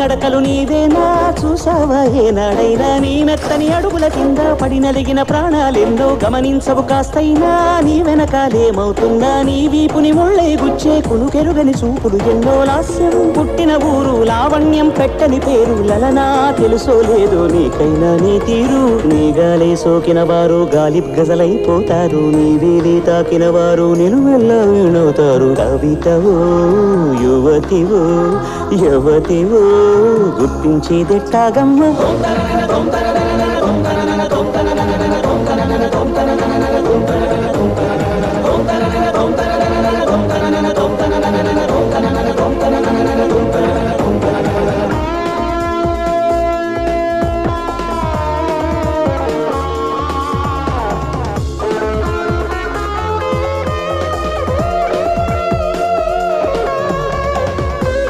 నడకలు నీవేనా చూసావా ఏనాడైనా నీ మెత్తని అడుగుల కింద పడి నలిగిన ప్రాణాలెన్నో గమనించవు కాస్తైనా నీ వెనకాలేమవుతుందా నీ వీపుని ముళ్ళే గుచ్చే కునుకెరుగని చూపులు ఎన్నో లాస్యం పుట్టిన ఊరు లావణ్యం పెట్టని పేరు లలనా తెలుసో లేదో నీకైనా నీ తీరు నీ గాలే సోకిన వారు గాలి గజలైపోతారు నీ వేలే తాకిన వారు నిలువెల్లా వీణవుతారు కవితవో యువతివో యువతివో గుర్తించేదెట్టాగమ్మ